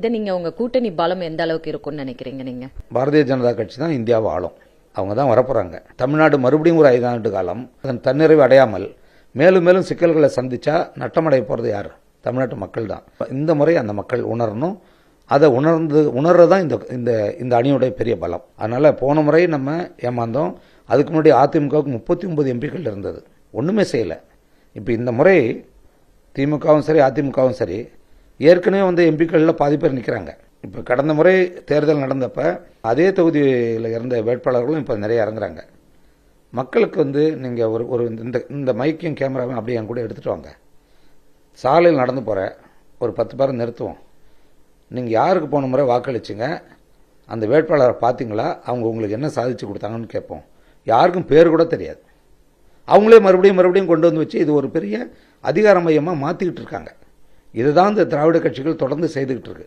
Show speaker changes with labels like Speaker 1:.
Speaker 1: இதை நீங்க உங்க கூட்டணி பலம் எந்த அளவுக்கு இருக்கும்னு நினைக்கிறீங்க நீங்க?
Speaker 2: பாரதிய ஜனதா கட்சி தான் இந்தியாவை ஆளும். அவங்க தான் வரப்போறாங்க. தமிழ்நாடு மறுபடியும் ஒரு 5 ஆண்டு காலம் அதன் தன்னிறைவு அடையாமல் மேலும் மேலும் சிக்கல்களை சந்திச்சா நட்டமடைய போறது யார்? தமிழ்நாட்டு மக்கள் தான். இந்த முறை அந்த மக்கள் உணரணும். அதை உணர்றதான் இந்த அணியோட பெரிய பலம். அதனால போன முறை நம்ம ஏமாந்தோம். அதுக்கு முன்னாடி அதிமுகவுக்கு 39 எம்பிக்கள் இருந்தது, ஒண்ணுமே செய்யல. இப்ப இந்த முறை திமுகவும் சரி அதிமுகவும் சரி ஏற்கனவே வந்து எம்பிக்கள்ல பாதி பேர் நிற்கிறாங்க. இப்போ கடந்த முறை தேர்தல் நடந்தப்ப அதே தொகுதியில் இருந்த வேட்பாளர்களும் இப்போ நிறைய இறங்குறாங்க. மக்களுக்கு வந்து நீங்கள் ஒரு இந்த மைக்கையும் கேமராவையும் அப்படியே என் கூட எடுத்துகிட்டு வாங்க. சாலையில் நடந்து போகிற ஒரு 10 பேரை நிறுத்துவோம். நீங்கள் யாருக்கு போன முறை வாக்களிச்சிங்க, அந்த வேட்பாளரை பார்த்தீங்களா, அவங்க உங்களுக்கு என்ன சாதிச்சு கொடுத்தாங்கன்னு கேட்போம். யாருக்கும் பேர் கூட தெரியாது. அவங்களே மறுபடியும் கொண்டு வந்து வச்சு இது ஒரு பெரிய அதிகார மையமாக மாற்றிக்கிட்டு இருக்காங்க. இதுதான் இந்த திராவிட கட்சிகள் தொடர்ந்து செய்துக்கிட்டு இருக்கு.